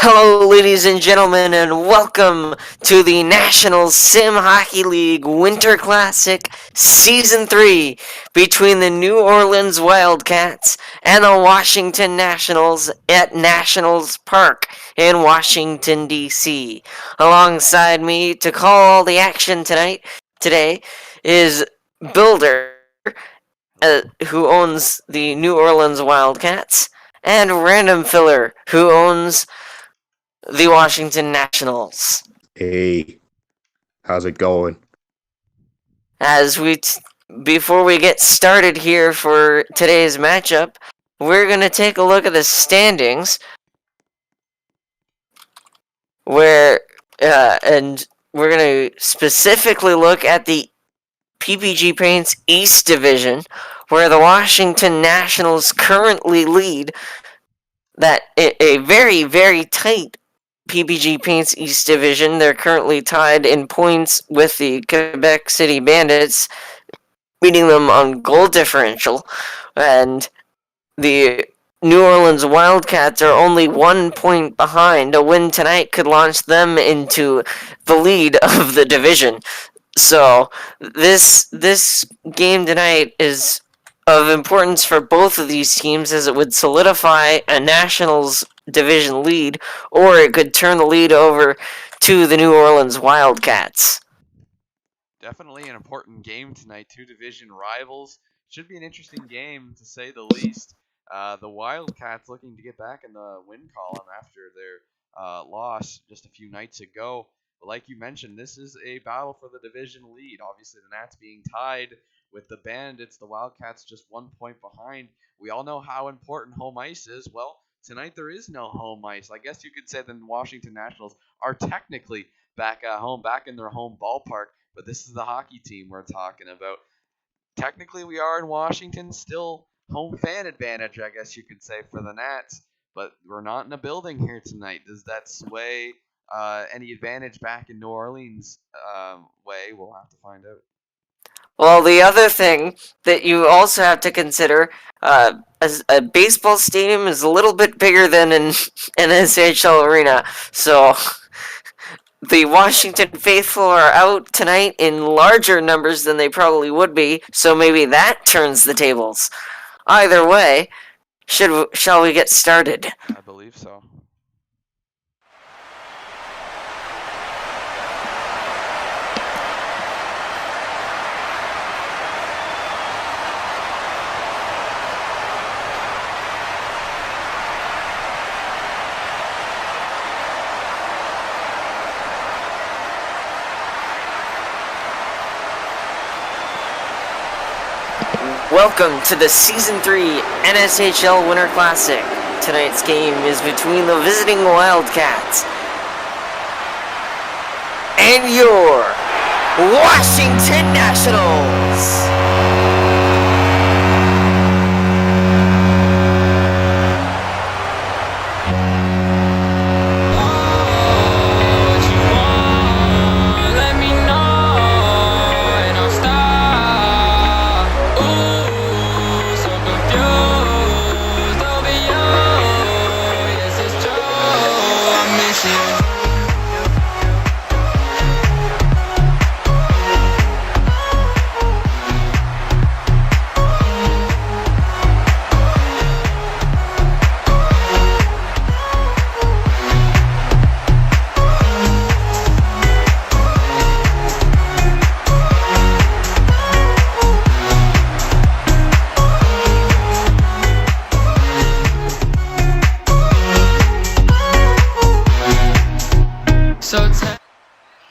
Hello, ladies and gentlemen, and welcome to the National Sim Hockey League Winter Classic Season 3 between the New Orleans Wildcats and the Washington Nationals at Nationals Park in Washington, D.C. Alongside me to call all the action today is Builder, who owns the New Orleans Wildcats, and Random Filler, who owns the Washington Nationals. Hey, how's it going? Before we get started here for today's matchup, we're going to take a look at the standings and we're going to specifically look at the PPG Paints East Division, where the Washington Nationals currently lead that a very, very tight PPG Paints East Division. They're currently tied in points with the Quebec City Bandits, beating them on goal differential, and the New Orleans Wildcats are only 1 point behind. A win tonight could launch them into the lead of the division. So this game tonight is of importance for both of these teams, as it would solidify a Nationals division lead, or it could turn the lead over to the New Orleans Wildcats. Definitely an important game tonight. Two division rivals. Should be an interesting game, to say the least. The Wildcats looking to get back in the win column after their loss just a few nights ago. But like you mentioned, this is a battle for the division lead. Obviously, the Nats being tied with the Bandits, the Wildcats just 1 point behind. We all know how important home ice is. Well, tonight there is no home ice. I guess you could say the Washington Nationals are technically back at home, back in their home ballpark, but this is the hockey team we're talking about. Technically, we are in Washington, still home fan advantage, I guess you could say, for the Nats, but we're not in a building here tonight. Does that sway any advantage back in New Orleans way? We'll have to find out. Well, the other thing that you also have to consider, as a baseball stadium is a little bit bigger than an NSHL arena, so the Washington faithful are out tonight in larger numbers than they probably would be, so maybe that turns the tables. Either way, shall we get started? I believe so. Welcome to the Season 3 NSHL Winter Classic. Tonight's game is between the visiting Wildcats and your Washington Nationals.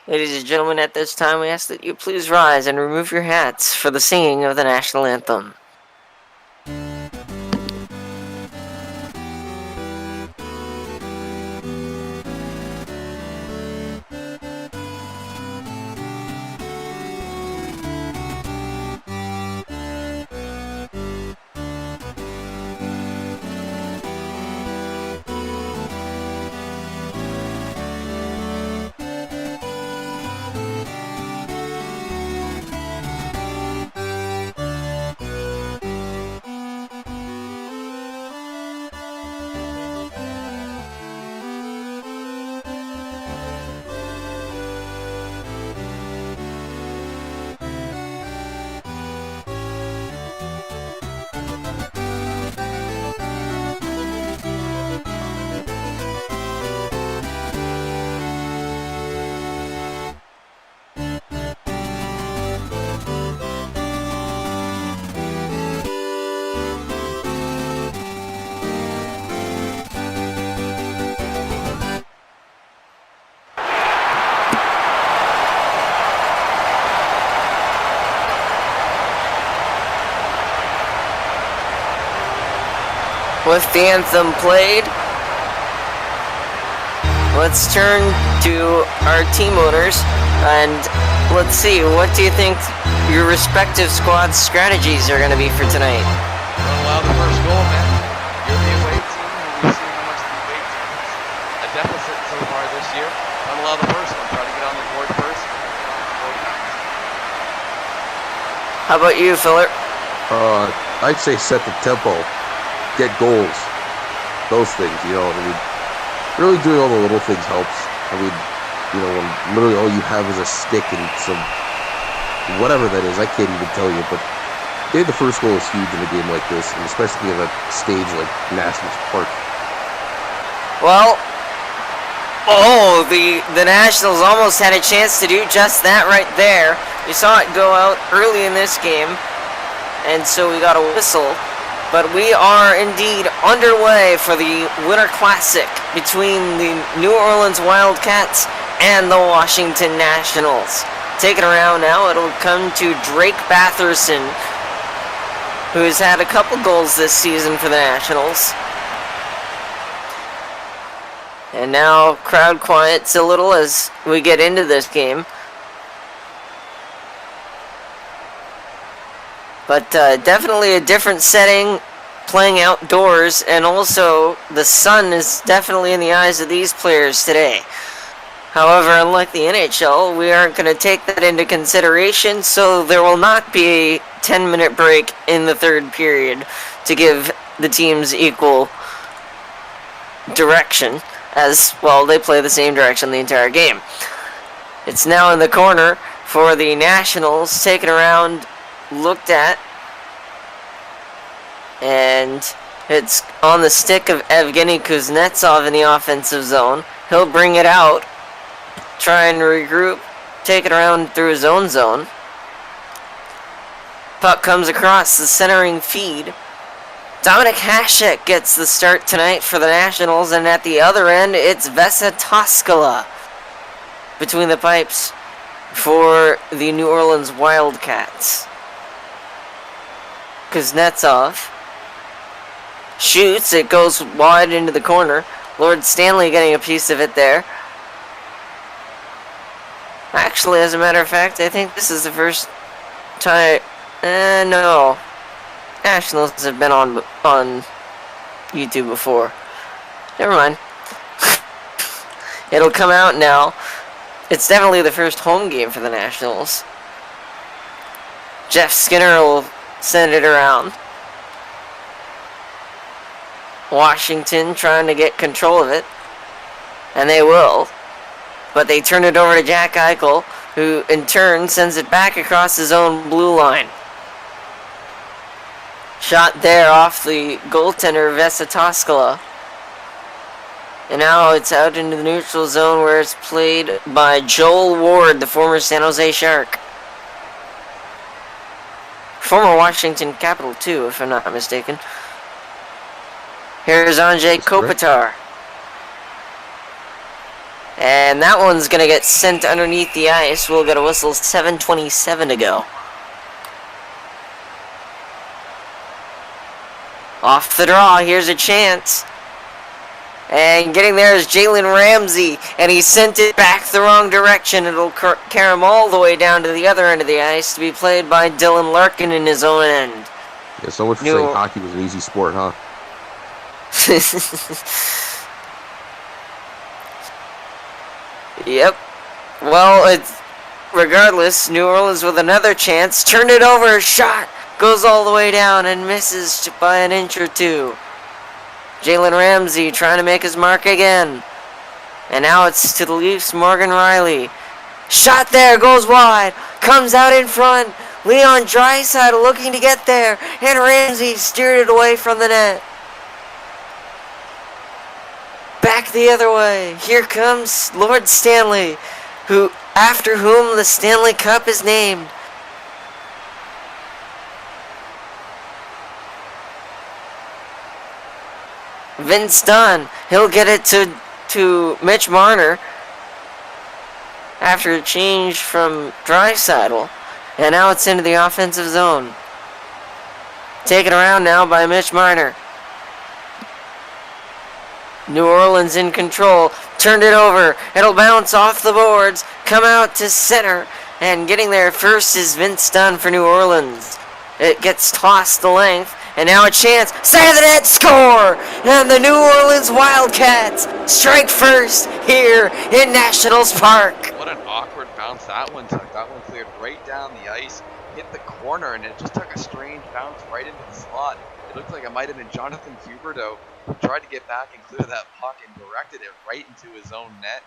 Ladies and gentlemen, at this time we ask that you please rise and remove your hats for the singing of the national anthem. with the anthem played, let's turn to our team owners and let's see, what do you think your respective squad strategies are going to be for tonight? Don't allow the first goal, man. You're the away team, and we've seen how much the away team is a deficit so far this year. Don't allow the first one. Try to get on the board first. How about you, Phillip? I'd say set the tempo, get goals, those things. You know, I mean, really doing all the little things helps. I mean, you know, when literally all you have is a stick and some whatever that is, I can't even tell you. But getting the first goal is huge in a game like this, and especially in a stage like Nationals Park. Well, the Nationals almost had a chance to do just that right there. You saw it go out early in this game, and so we got a whistle. But we are indeed underway for the Winter Classic between the New Orleans Wildcats and the Washington Nationals. Taking around now, it'll come to Drake Batherson, who's had a couple goals this season for the Nationals. And now crowd quiets a little as we get into this game. But definitely a different setting, playing outdoors, and also the sun is definitely in the eyes of these players today. However, unlike the NHL, we aren't going to take that into consideration, so there will not be a 10-minute break in the third period to give the teams equal direction, as, well, they play the same direction the entire game. It's now in the corner for the Nationals, taken around, looked at, and it's on the stick of Evgeny Kuznetsov in the offensive zone. He'll bring it out, try and regroup, take it around through his own zone. Puck comes across the centering feed. Dominic Hasek gets the start tonight for the Nationals, and at the other end, it's Vesa Toskala between the pipes for the New Orleans Wildcats. Kuznetsov shoots, it goes wide into the corner. Lord Stanley getting a piece of it there. Actually, as a matter of fact, I think this is the first time. No. Nationals have been on YouTube before. Never mind. It'll come out now. It's definitely the first home game for the Nationals. Jeff Skinner will send it around. Washington trying to get control of it. And they will. But they turn it over to Jack Eichel, who in turn sends it back across his own blue line. Shot there off the goaltender Vesa Toskala. And now it's out into the neutral zone where it's played by Joel Ward, the former San Jose Shark. Former Washington Capital too, if I'm not mistaken. Here's Andrzej Kopitar. And that one's going to get sent underneath the ice. We'll get a whistle, 7:27 to go. Off the draw, here's a chance. And getting there is Jalen Ramsey, and he sent it back the wrong direction. It'll carry him all the way down to the other end of the ice to be played by Dylan Larkin in his own end. Yeah, so much for saying hockey was an easy sport, huh? Yep. Well, regardless, New Orleans with another chance. Turned it over, shot. Goes all the way down and misses by an inch or two. Jalen Ramsey trying to make his mark again. And now it's to the Leafs, Morgan Riley. Shot there, goes wide. Comes out in front. Leon Draisaitl looking to get there. And Ramsey steered it away from the net. Back the other way. Here comes Lord Stanley, after whom the Stanley Cup is named. Vince Dunn, he'll get it to Mitch Marner after a change from Draisaitl, and now it's into the offensive zone. Taken around now by Mitch Marner. New Orleans in control. Turned it over. It'll bounce off the boards. Come out to center. And getting there first is Vince Dunn for New Orleans. It gets tossed the length. And now a chance. Side of the net. Score! And the New Orleans Wildcats strike first here in Nationals Park. What an awkward bounce that one took. That one cleared right down the ice, hit the corner, and it just took a strange bounce right into the slot. It looked like it might have been Jonathan Huberdeau who tried to get back and clear that puck and directed it right into his own net.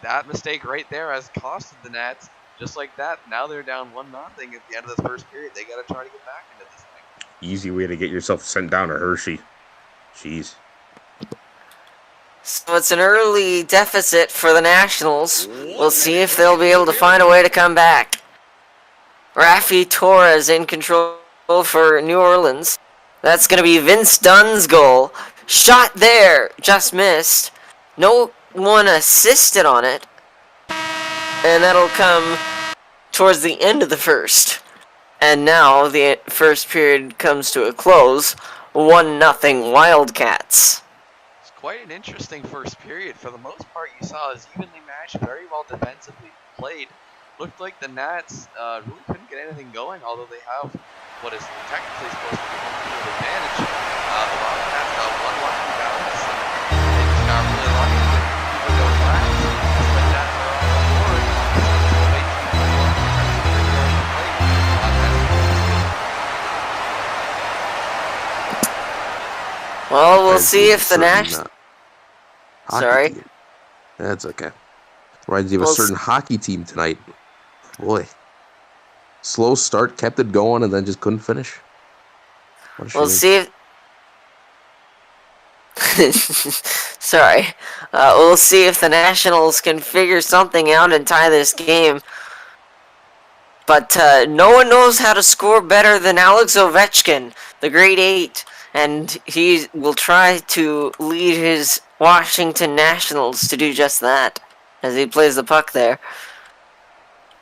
That mistake right there has costed the Nats. Just like that, now they're down 1-0 at the end of the first period. They got to try to get back into this thing. Easy way to get yourself sent down to Hershey. Jeez. So it's an early deficit for the Nationals. We'll see if they'll be able to find a way to come back. Rafi Torres in control for New Orleans. That's going to be Vince Dunn's goal. Shot there, just missed. No one assisted on it. And that'll come towards the end of the first. And now the first period comes to a close. 1-0 Wildcats. It's quite an interesting first period. For the most part, you saw it was evenly matched, very well defensively played. Looked like the Nats really couldn't get anything going, although they have what is technically supposed to be home field advantage. The Wildcats got one lucky bounce, and they just got really lucky to get people going last. But that they're on the board. So they keep going on the plate. Well, we'll see if the Nationals... Sorry? Team. That's okay. Reminds you of a certain hockey team tonight. Boy. Slow start, kept it going, and then just couldn't finish. We'll see if... Sorry. We'll see if the Nationals can figure something out and tie this game. But no one knows how to score better than Alex Ovechkin, the grade 8. And he will try to lead his Washington Nationals to do just that, as he plays the puck there.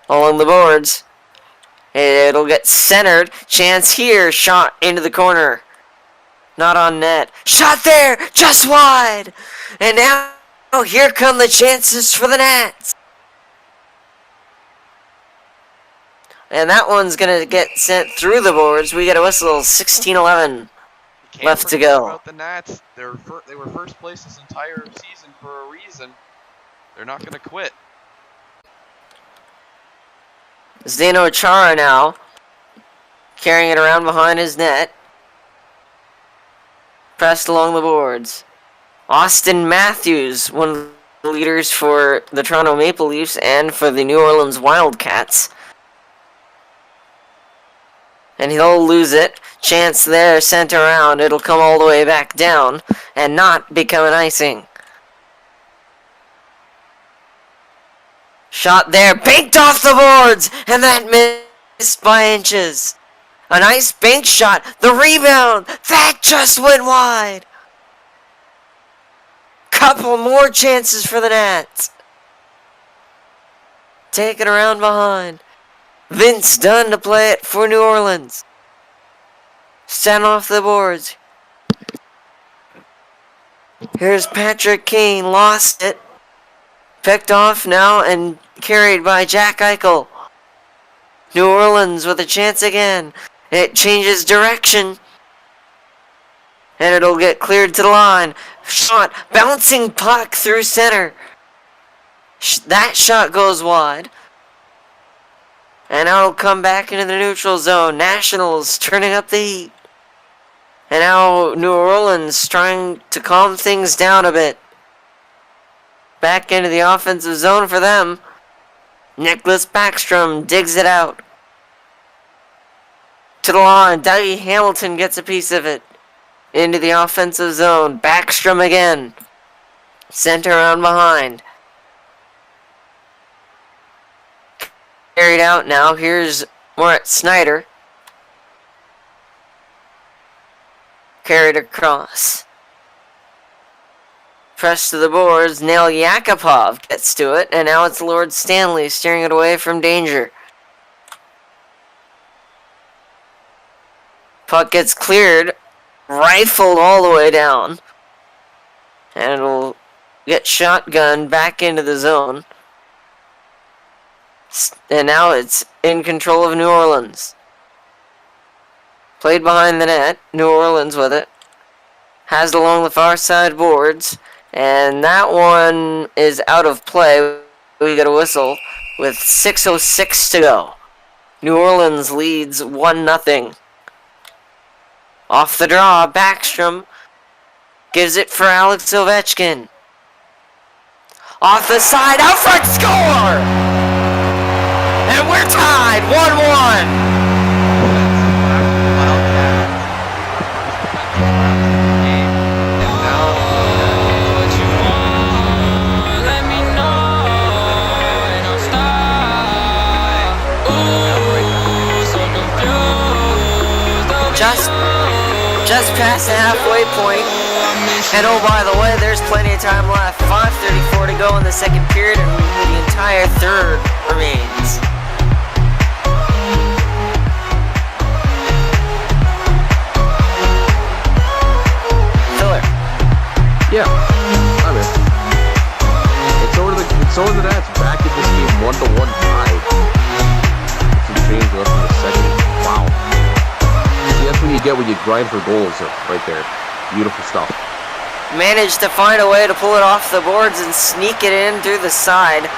Along the boards. It'll get centered. Chance here. Shot into the corner. Not on net. Shot there! Just wide! And now here come the chances for the Nats. And that one's going to get sent through the boards. We get a whistle. 16-11. Left to go. About the Nats, they were first place this entire season for a reason. They're not going to quit. Zdeno Chara now, carrying it around behind his net. Pressed along the boards. Austin Matthews, one of the leaders for the Toronto Maple Leafs and for the New Orleans Wildcats. And he'll lose it. Chance there, sent around. It'll come all the way back down and not become an icing. Shot there, banked off the boards, and that missed by inches. A nice bank shot. The rebound, that just went wide. Couple more chances for the Nats. Take it around behind. Vince Dunn to play it for New Orleans. Stand off the boards. Here's Patrick Kane. Lost it. Picked off now and carried by Jack Eichel. New Orleans with a chance again. It changes direction. And it'll get cleared to the line. Shot. Bouncing puck through center. That shot goes wide. And now it'll come back into the neutral zone. Nationals turning up the heat. And now New Orleans trying to calm things down a bit. Back into the offensive zone for them. Nicholas Backstrom digs it out. To the line. Dougie Hamilton gets a piece of it. Into the offensive zone. Backstrom again. Sent around behind. Carried out now. Here's Moritz Snyder. Carried across. Pressed to the boards. Nail Yakupov gets to it. And now it's Lord Stanley steering it away from danger. Puck gets cleared. Rifled all the way down. And it'll get shotgun back into the zone. And now it's in control of New Orleans. Played behind the net. New Orleans with it. Has it along the far side boards. And that one is out of play. We get a whistle with 6:06 to go. New Orleans leads 1-0. Off the draw, Backstrom gives it for Alex Ovechkin. Off the side, out front, score! And we're tied, 1-1. Just past the halfway point. And oh, by the way, there's plenty of time left. 5:34 to go in the second period, and the entire third remains. Filler. Yeah, I'm in. It's over the Nats back in this game 1-1 tied. Some change left in the second. Wow. See, that's what you get when you grind for goals right there. Beautiful stuff. Managed to find a way to pull it off the boards and sneak it in through the side.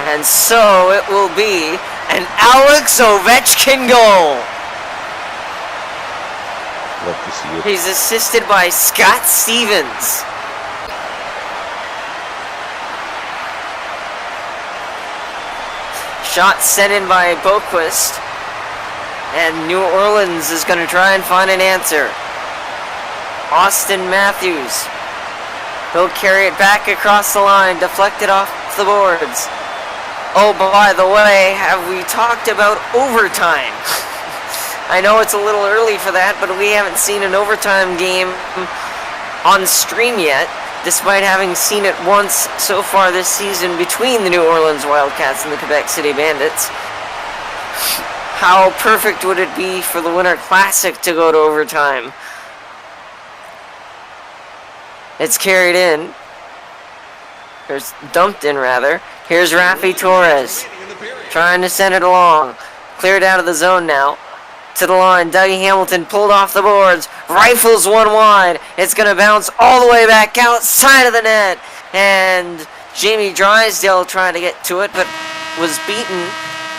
And so it will be an Alex Ovechkin goal. Love to see it. He's assisted by Scott Stevens. Shot sent in by Boquist. And New Orleans is going to try and find an answer. Austin Matthews. He'll carry it back across the line, deflected off the boards. Oh, by the way, have we talked about overtime? I know it's a little early for that, but we haven't seen an overtime game on stream yet, despite having seen it once so far this season between the New Orleans Wildcats and the Quebec City Bandits. How perfect would it be for the Winter Classic to go to overtime? It's carried in. Or dumped in, rather. Here's Rafi Torres. Trying to send it along. Cleared out of the zone now. To the line. Dougie Hamilton pulled off the boards. Rifles one wide. It's going to bounce all the way back outside of the net. And Jamie Drysdale trying to get to it, but was beaten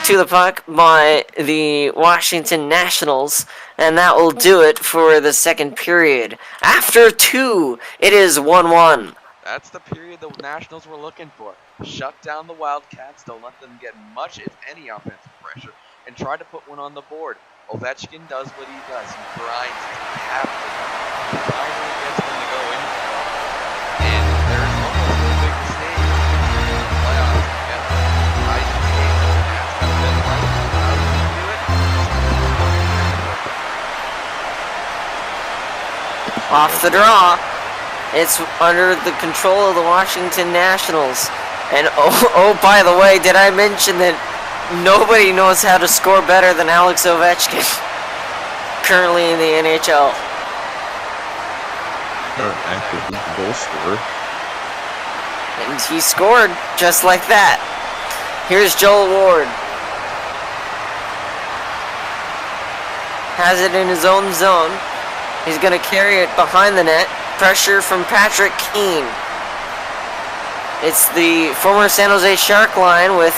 to the puck by the Washington Nationals, and that will do it for the second period. After 2, it is 1-1. That's the period the Nationals were looking for. Shut down the Wildcats, don't let them get much, if any, offensive pressure, and try to put one on the board. Ovechkin does what he does. He grinds. He finally gets them to go in. And there's almost a big mistake in the playoffs to get them. Off the draw. It's under the control of the Washington Nationals. And oh, by the way, did I mention that nobody knows how to score better than Alex Ovechkin? Currently in the NHL. Active goal scorer. And he scored just like that. Here's Joel Ward. Has it in his own zone. He's going to carry it behind the net. Pressure from Patrick Keane. It's the former San Jose Shark line with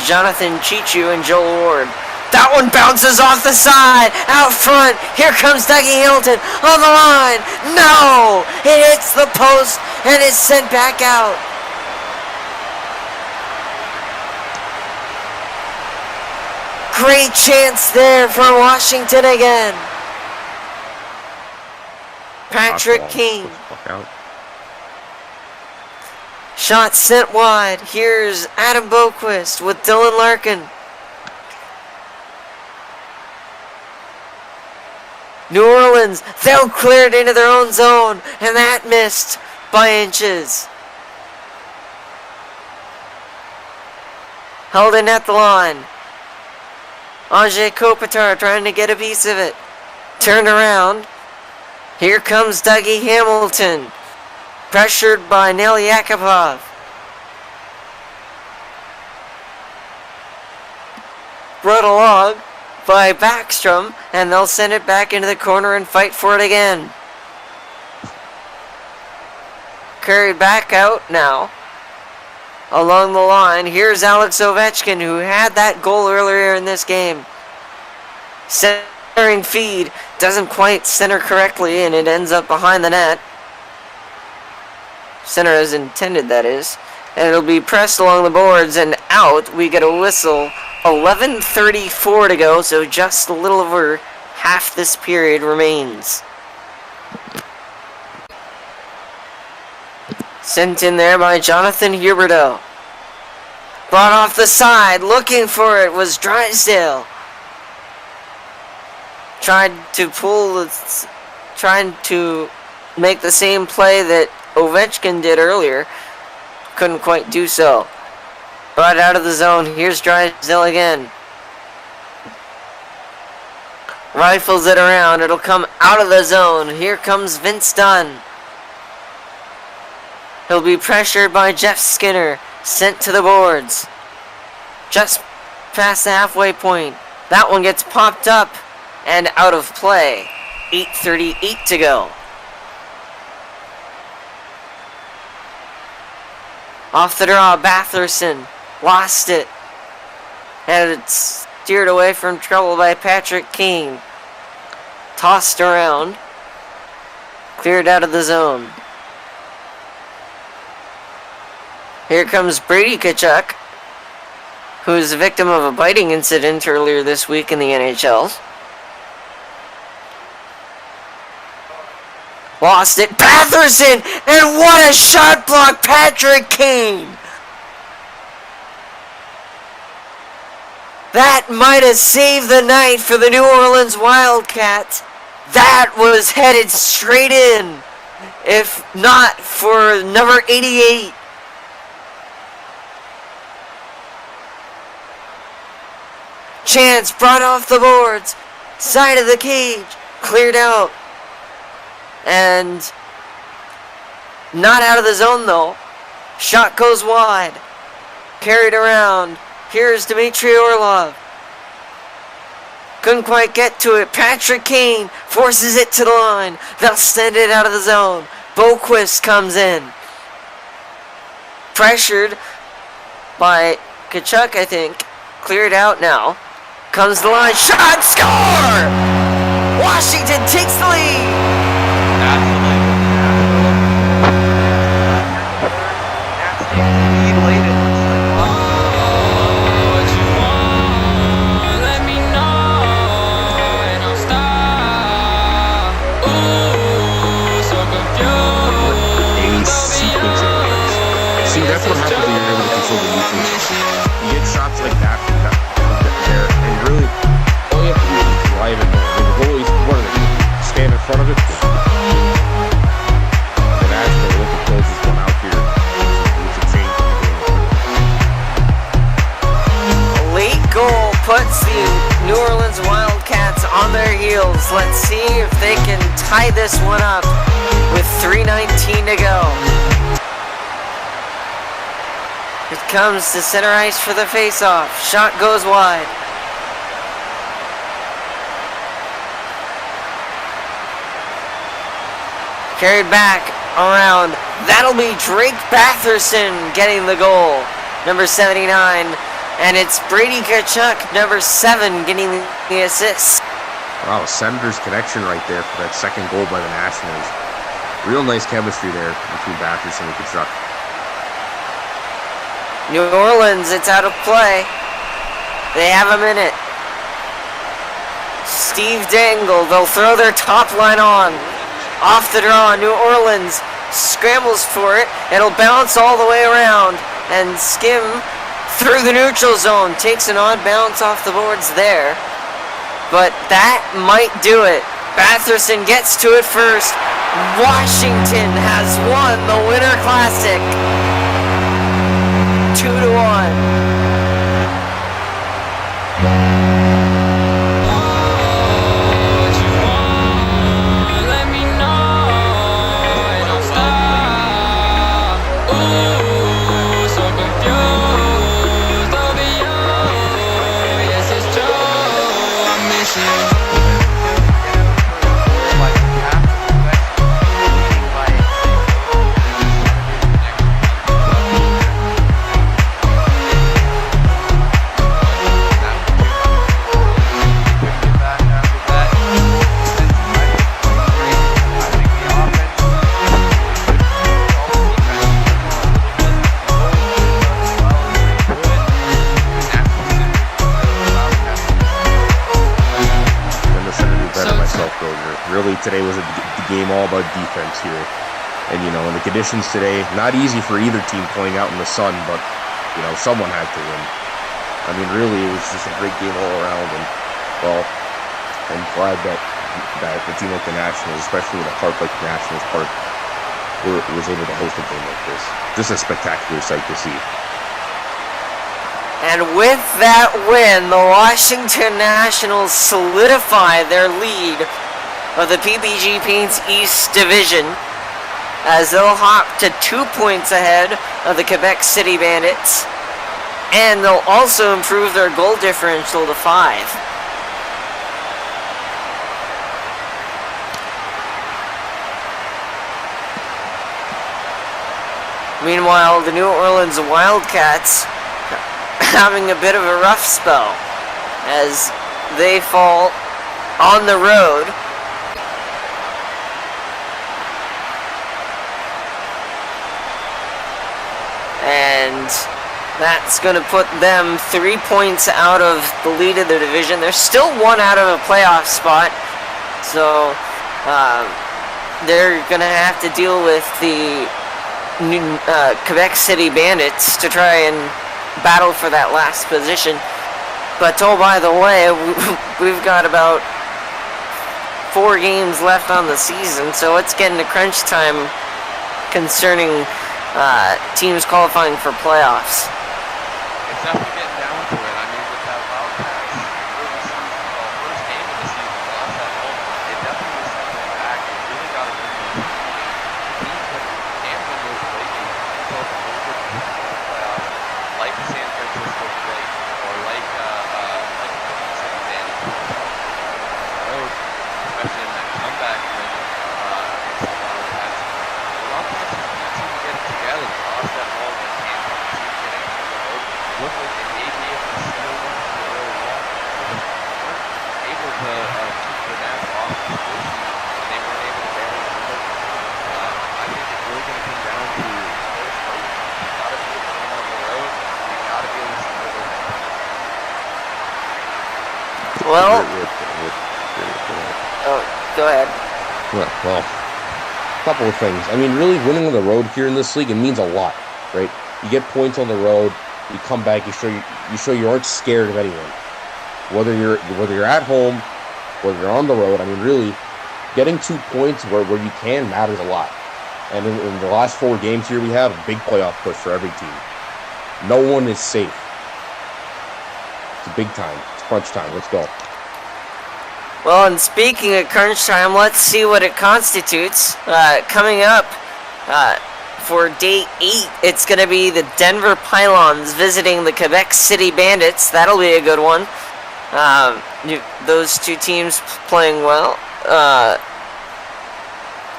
Jonathan Chichu and Joel Ward. That one bounces off the side. Out front. Here comes Dougie Hamilton on the line. No! It hits the post and is sent back out. Great chance there for Washington again. Patrick King. Shot sent wide. Here's Adam Boquist with Dylan Larkin. New Orleans, they'll clear it into their own zone, and that missed by inches. Held in at the line. Andrzej Kopitar trying to get a piece of it. Turned around. Here comes Dougie Hamilton, pressured by Neil Yakupov. Brought along by Backstrom, and they'll send it back into the corner and fight for it again. Carried back out now. Along the line, here's Alex Ovechkin, who had that goal earlier in this game. Centering feed, doesn't quite center correctly, and it ends up behind the net. Center as intended, that is. And it'll be pressed along the boards and out. We get a whistle. 11:34 to go, so just a little over half this period remains. Sent in there by Jonathan Huberdeau. Brought off the side, looking for it was Drysdale. Trying to make the same play that Ovechkin did earlier. Couldn't quite do so. Brought out of the zone. Here's Drysdale again. Rifles it around. It'll come out of the zone. Here comes Vince Dunn. He'll be pressured by Jeff Skinner. Sent to the boards. Just past the halfway point. That one gets popped up and out of play. 8:38 to go. Off the draw, Batherson lost it. And it's steered away from trouble by Patrick Kane. Tossed around. Cleared out of the zone. Here comes Brady Tkachuk, who is a victim of a biting incident earlier this week in the NHL. Lost it. Batherson! And what a shot block, Patrick Kane! That might have saved the night for the New Orleans Wildcats. That was headed straight in, if not for number 88. Chance brought off the boards. Side of the cage. Cleared out. And not out of the zone though. Shot goes wide. Carried around. Here's Dmitry Orlov. Couldn't quite get to it. Patrick Kane forces it to the line. They'll send it out of the zone. Boquist comes in. Pressured by Tkachuk, I think. Cleared out now. Comes the line. Shot! Score! Washington takes the lead. See, that's what happens when you're able to control the defense. You get shots like that there, and really, all you have to do is drive it more. I mean, the goalie's stand in front of it. And actually, look at closest one out here. It's a change in the game. A late goal puts the New Orleans Wildcats on their heels. Let's see if they can tie this one up with 3:19 to go. It comes to center ice for the face-off. Shot goes wide. Carried back around. That'll be Drake Batherson getting the goal. Number 79. And it's Brady Tkachuk, number 7, getting the assist. Wow, Senators connection right there for that second goal by the Nationals. Real nice chemistry there between Batherson and Tkachuk. New Orleans, it's out of play. They have a minute. Steve Dangle, they'll throw their top line on. Off the draw, New Orleans scrambles for it. It'll bounce all the way around and skim through the neutral zone. Takes an odd bounce off the boards there. But that might do it. Batherson gets to it first. Washington has won the Winter Classic. 2-1. Let me know. today was the game all about defense here. And, you know, in the conditions today, not easy for either team playing out in the sun, but, you know, someone had to win. I mean, really, it was just a great game all around. And, well, I'm glad that the team like the Nationals, especially with a park like the Nationals Park, was able to host a game like this. Just a spectacular sight to see. And with that win, the Washington Nationals solidify their lead of the PPG Paints East Division, as they'll hop to 2 points ahead of the Quebec City Bandits, and they'll also improve their goal differential to 5. Meanwhile, the New Orleans Wildcats having a bit of a rough spell as they fall on the road. And that's going to put them 3 points out of the lead of the division. They're still 1 out of a playoff spot, so they're going to have to deal with the Quebec City Bandits to try and battle for that last position. But oh, by the way, we've got about 4 games left on the season, so it's getting to crunch time concerning teams qualifying for playoffs. It's definitely getting down to it. I mean, with that Wildcats first game of the season, lost at home, it definitely was something back. They really got to win these teams that can win those away games. Themselves a little bit deeper in the playoffs, like the San Francisco Quake or like the City Bandits, road, especially in that comeback win against the Wildcats. The Wildcats just can't seem to get it together. They lost at home. They can't seem to get it on the road. Looked like they may be able to steal one from the road one. They weren't able to keep the Nats off the score sheet, and they weren't able to barely win it. I think it's really going to come down to those road. You got to be able to win on the road. You got to be able to steal those points. Well, go ahead. Well, a couple of things. I mean, really winning on the road here in this league, it means a lot, right? You get points on the road, you come back, you show you aren't scared of anyone. Whether you're at home, whether you're on the road, I mean, really, getting 2 points where you can matters a lot. And in the last 4 games here, we have a big playoff push for every team. No one is safe. It's a big time. It's crunch time. Let's go. Well, and speaking of crunch time, let's see what it constitutes. Coming up for day 8, it's going to be the Denver Pylons visiting the Quebec City Bandits. That'll be a good one. Those 2 teams playing well.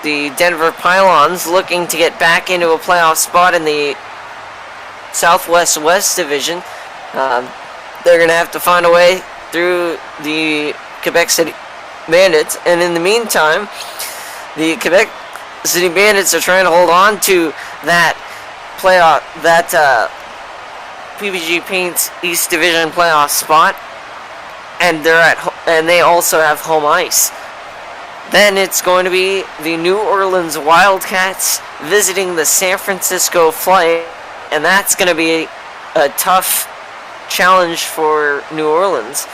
The Denver Pylons looking to get back into a playoff spot in the Southwest West Division. They're going to have to find a way through the Quebec City Bandits, and in the meantime, the Quebec City Bandits are trying to hold on to that playoff, that PPG Paints East Division playoff spot, and and they also have home ice. Then it's going to be the New Orleans Wildcats visiting the San Francisco Flight, and that's going to be a tough challenge for New Orleans,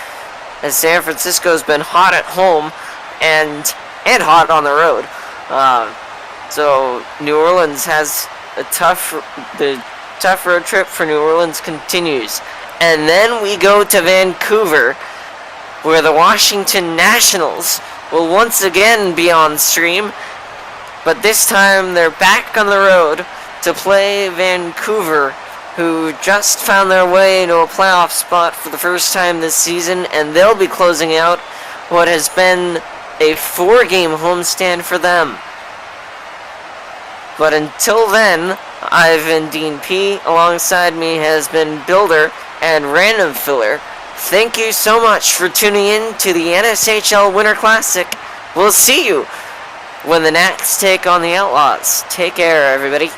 as San Francisco's been hot at home and hot on the road. So New Orleans has the tough road trip for New Orleans continues. And then we go to Vancouver, where the Washington Nationals will once again be on stream, but this time they're back on the road to play Vancouver, who just found their way into a playoff spot for the first time this season, and they'll be closing out what has been a 4-game homestand for them. But until then, I've been Dean P. Alongside me has been Builder and Random Filler. Thank you so much for tuning in to the NSHL Winter Classic. We'll see you when the Nats take on the Outlaws. Take care, everybody.